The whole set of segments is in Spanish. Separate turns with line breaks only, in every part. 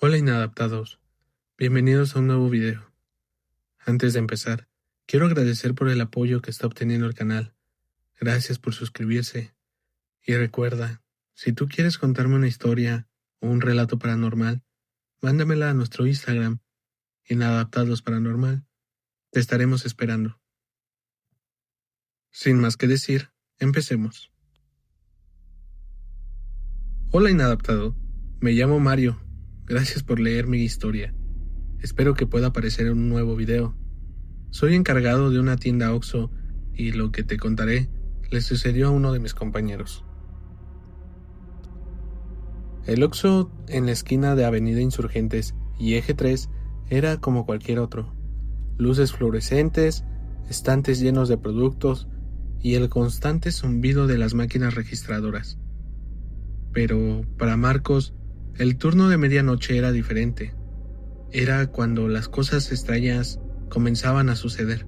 Hola inadaptados, bienvenidos a un nuevo video. Antes de empezar, quiero agradecer por el apoyo que está obteniendo el canal. Gracias por suscribirse. Y recuerda, si tú quieres contarme una historia o un relato paranormal, mándamela a nuestro Instagram, Inadaptados Paranormal. Te estaremos esperando. Sin más que decir, empecemos. Hola inadaptado, me llamo Mario. Gracias por leer mi historia. Espero que pueda aparecer en un nuevo video. Soy encargado de una tienda OXXO y lo que te contaré le sucedió a uno de mis compañeros. El OXXO en la esquina de Avenida Insurgentes y Eje 3 era como cualquier otro. Luces fluorescentes, estantes llenos de productos y el constante zumbido de las máquinas registradoras. Pero para Marcos, el turno de medianoche era diferente. Era cuando las cosas extrañas comenzaban a suceder.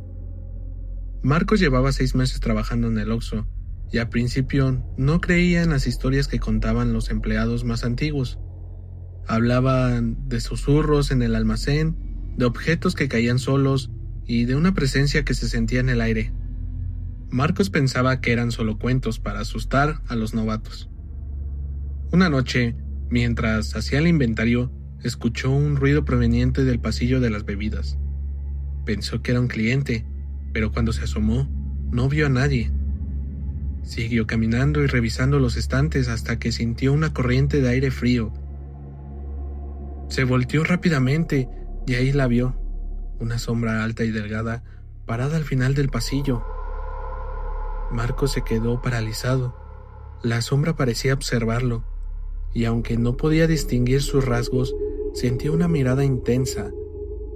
Marcos llevaba 6 meses trabajando en el OXXO y al principio no creía en las historias que contaban los empleados más antiguos. Hablaban de susurros en el almacén, de objetos que caían solos y de una presencia que se sentía en el aire. Marcos pensaba que eran solo cuentos para asustar a los novatos. Una noche, mientras hacía el inventario, escuchó un ruido proveniente del pasillo de las bebidas. Pensó que era un cliente, pero cuando se asomó, no vio a nadie. Siguió caminando y revisando los estantes hasta que sintió una corriente de aire frío. Se volteó rápidamente y ahí la vio, una sombra alta y delgada, parada al final del pasillo. Marcos se quedó paralizado. La sombra parecía observarlo, y aunque no podía distinguir sus rasgos, sentía una mirada intensa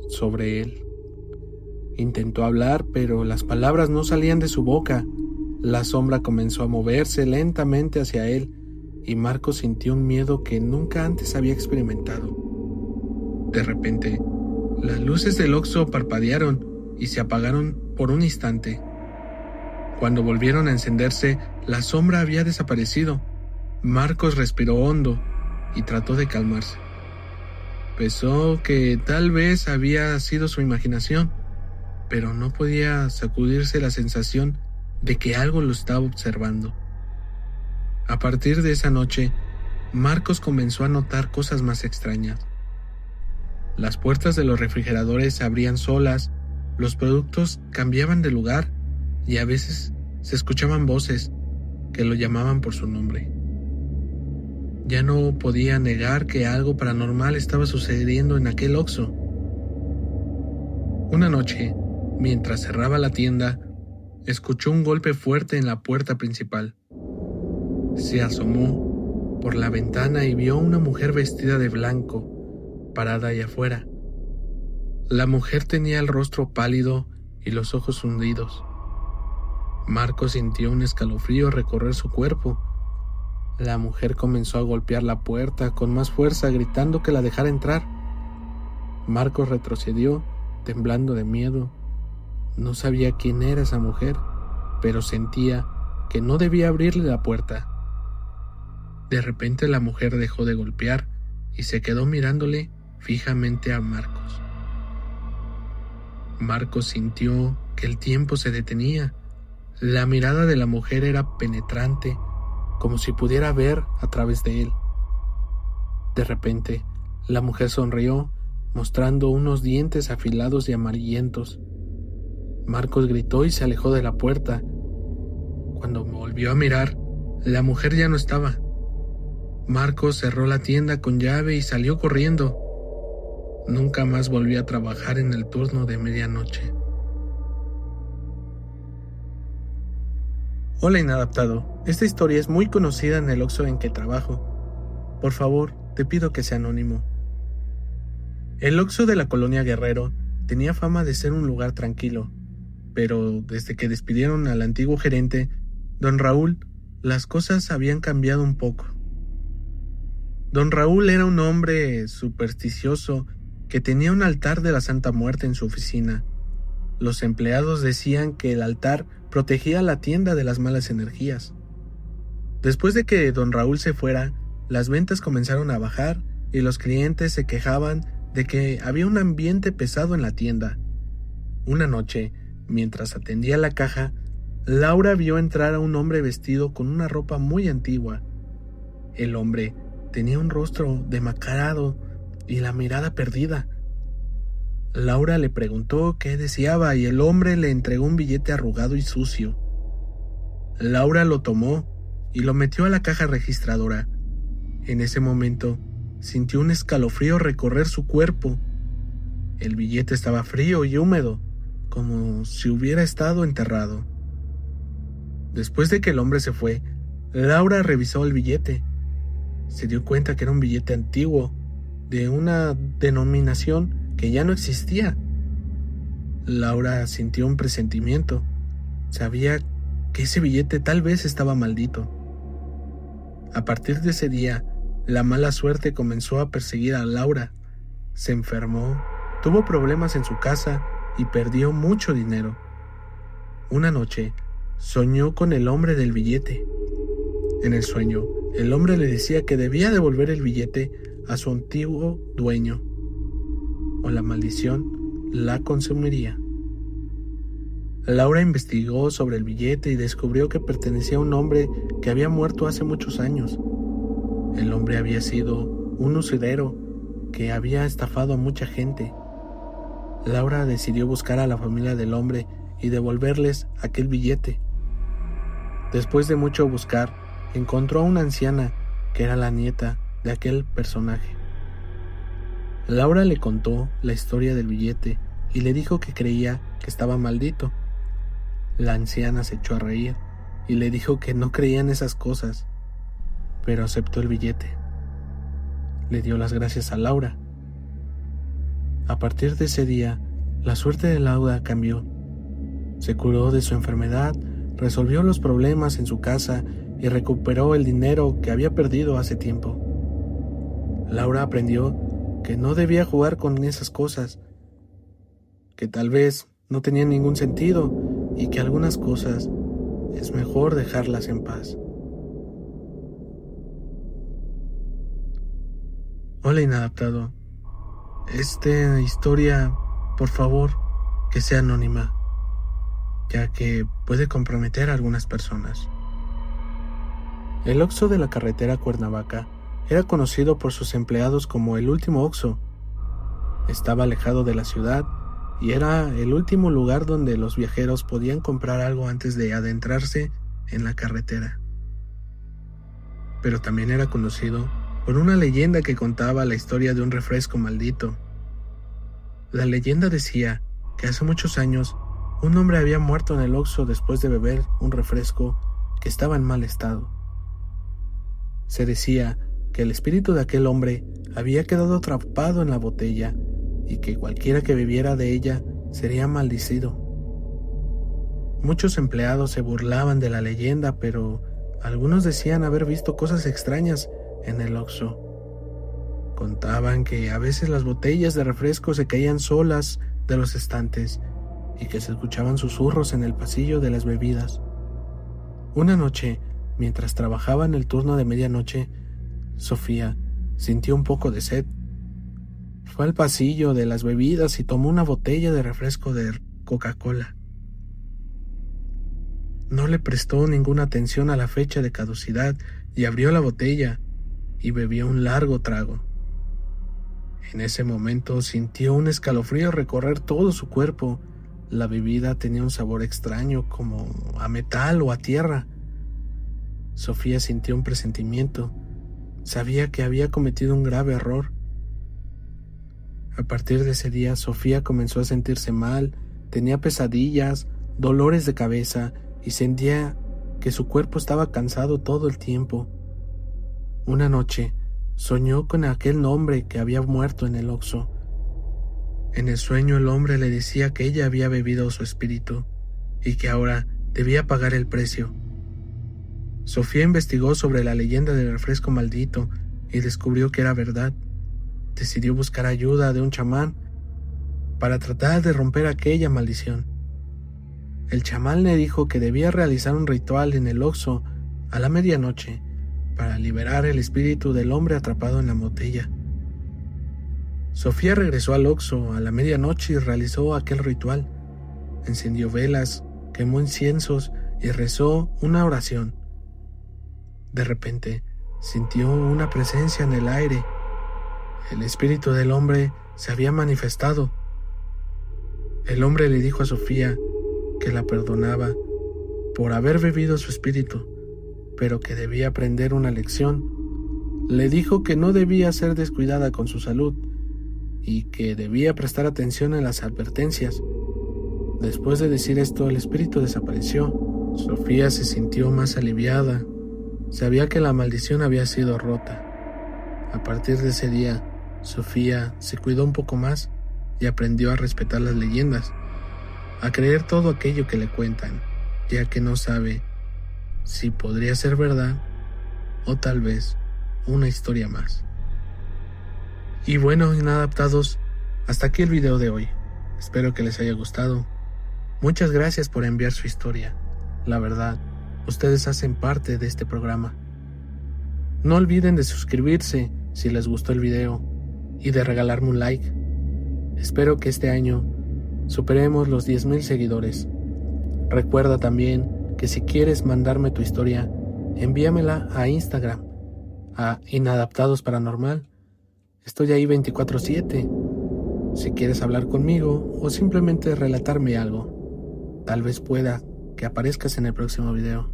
sobre él. Intentó hablar, pero las palabras no salían de su boca. La sombra comenzó a moverse lentamente hacia él, y Marcos sintió un miedo que nunca antes había experimentado. De repente, las luces del OXXO parpadearon y se apagaron por un instante. Cuando volvieron a encenderse, la sombra había desaparecido. Marcos respiró hondo y trató de calmarse. Pensó que tal vez había sido su imaginación, pero no podía sacudirse la sensación de que algo lo estaba observando. A partir de esa noche, Marcos comenzó a notar cosas más extrañas. Las puertas de los refrigeradores se abrían solas, los productos cambiaban de lugar y a veces se escuchaban voces que lo llamaban por su nombre. Ya no podía negar que algo paranormal estaba sucediendo en aquel OXXO. Una noche, mientras cerraba la tienda, escuchó un golpe fuerte en la puerta principal. Se asomó por la ventana y vio a una mujer vestida de blanco, parada allá afuera. La mujer tenía el rostro pálido y los ojos hundidos. Marcos sintió un escalofrío recorrer su cuerpo. La mujer comenzó a golpear la puerta con más fuerza, gritando que la dejara entrar. Marcos retrocedió, temblando de miedo. No sabía quién era esa mujer, pero sentía que no debía abrirle la puerta. De repente la mujer dejó de golpear y se quedó mirándole fijamente a Marcos. Marcos sintió que el tiempo se detenía. La mirada de la mujer era penetrante, como si pudiera ver a través de él. De repente, la mujer sonrió, mostrando unos dientes afilados y amarillentos. Marcos gritó y se alejó de la puerta. Cuando volvió a mirar, la mujer ya no estaba. Marcos cerró la tienda con llave y salió corriendo. Nunca más volvió a trabajar en el turno de medianoche. Hola inadaptado, esta historia es muy conocida en el OXXO en que trabajo. Por favor, te pido que sea anónimo. El OXXO de la colonia Guerrero tenía fama de ser un lugar tranquilo, pero desde que despidieron al antiguo gerente, don Raúl, las cosas habían cambiado un poco. Don Raúl era un hombre supersticioso que tenía un altar de la Santa Muerte en su oficina. Los empleados decían que el altar protegía la tienda de las malas energías. Después de que don Raúl se fuera, las ventas comenzaron a bajar y los clientes se quejaban de que había un ambiente pesado en la tienda. Una noche, mientras atendía la caja, Laura vio entrar a un hombre vestido con una ropa muy antigua. El hombre tenía un rostro demacrado y la mirada perdida. Laura le preguntó qué deseaba y el hombre le entregó un billete arrugado y sucio. Laura lo tomó y lo metió a la caja registradora. En ese momento, sintió un escalofrío recorrer su cuerpo. El billete estaba frío y húmedo, como si hubiera estado enterrado. Después de que el hombre se fue, Laura revisó el billete. Se dio cuenta que era un billete antiguo, de una denominación que ya no existía. Laura sintió un presentimiento. Sabía que ese billete tal vez estaba maldito. A partir de ese día, la mala suerte comenzó a perseguir a Laura. Se enfermó, tuvo problemas en su casa y perdió mucho dinero. Una noche, soñó con el hombre del billete. En el sueño, el hombre le decía que debía devolver el billete a su antiguo dueño, o la maldición la consumiría. Laura investigó sobre el billete y descubrió que pertenecía a un hombre que había muerto hace muchos años. El hombre había sido un usurero que había estafado a mucha gente. Laura decidió buscar a la familia del hombre y devolverles aquel billete. Después de mucho buscar, encontró a una anciana que era la nieta de aquel personaje. Laura le contó la historia del billete y le dijo que creía que estaba maldito. La anciana se echó a reír y le dijo que no creía en esas cosas, pero aceptó el billete. Le dio las gracias a Laura. A partir de ese día, la suerte de Laura cambió. Se curó de su enfermedad, resolvió los problemas en su casa y recuperó el dinero que había perdido hace tiempo. Laura aprendió que no debía jugar con esas cosas, que tal vez no tenían ningún sentido y que algunas cosas es mejor dejarlas en paz. Hola, inadaptado. Esta historia, por favor, que sea anónima, ya que puede comprometer a algunas personas. El Oxxo de la carretera Cuernavaca era conocido por sus empleados como el último Oxxo. Estaba alejado de la ciudad y era el último lugar donde los viajeros podían comprar algo antes de adentrarse en la carretera. Pero también era conocido por una leyenda que contaba la historia de un refresco maldito. La leyenda decía que hace muchos años un hombre había muerto en el Oxxo después de beber un refresco que estaba en mal estado. Se decía que el espíritu de aquel hombre había quedado atrapado en la botella y que cualquiera que bebiera de ella sería maldecido. Muchos empleados se burlaban de la leyenda, pero algunos decían haber visto cosas extrañas en el Oxxo. Contaban que a veces las botellas de refresco se caían solas de los estantes y que se escuchaban susurros en el pasillo de las bebidas. Una noche, mientras trabajaba en el turno de medianoche, Sofía sintió un poco de sed. Fue al pasillo de las bebidas y tomó una botella de refresco de Coca-Cola. No le prestó ninguna atención a la fecha de caducidad y abrió la botella y bebió un largo trago. En ese momento sintió un escalofrío recorrer todo su cuerpo. La bebida tenía un sabor extraño, como a metal o a tierra. Sofía sintió un presentimiento. Sabía que había cometido un grave error. A partir de ese día, Sofía comenzó a sentirse mal, tenía pesadillas, dolores de cabeza y sentía que su cuerpo estaba cansado todo el tiempo. Una noche, soñó con aquel hombre que había muerto en el Oxxo. En el sueño el hombre le decía que ella había bebido su espíritu y que ahora debía pagar el precio. Sofía investigó sobre la leyenda del refresco maldito y descubrió que era verdad. Decidió buscar ayuda de un chamán para tratar de romper aquella maldición. El chamán le dijo que debía realizar un ritual en el Oxxo a la medianoche para liberar el espíritu del hombre atrapado en la botella. Sofía regresó al Oxxo a la medianoche y realizó aquel ritual. Encendió velas, quemó inciensos y rezó una oración. De repente, sintió una presencia en el aire. El espíritu del hombre se había manifestado. El hombre le dijo a Sofía que la perdonaba por haber bebido su espíritu, pero que debía aprender una lección. Le dijo que no debía ser descuidada con su salud y que debía prestar atención en las advertencias. Después de decir esto, el espíritu desapareció. Sofía se sintió más aliviada. Sabía que la maldición había sido rota. A partir de ese día, Sofía se cuidó un poco más y aprendió a respetar las leyendas, a creer todo aquello que le cuentan, ya que no sabe si podría ser verdad o tal vez una historia más. Y bueno, inadaptados, hasta aquí el video de hoy. Espero que les haya gustado. Muchas gracias por enviar su historia. La verdad, ustedes hacen parte de este programa. No olviden de suscribirse si les gustó el video y de regalarme un like. Espero que este año superemos los 10,000 seguidores. Recuerda también que si quieres mandarme tu historia, envíamela a Instagram, a Inadaptados Paranormal. Estoy ahí 24/7. Si quieres hablar conmigo o simplemente relatarme algo, tal vez pueda que aparezcas en el próximo video.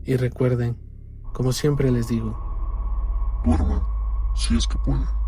Y recuerden, como siempre les digo,
duerman, si es que pueden.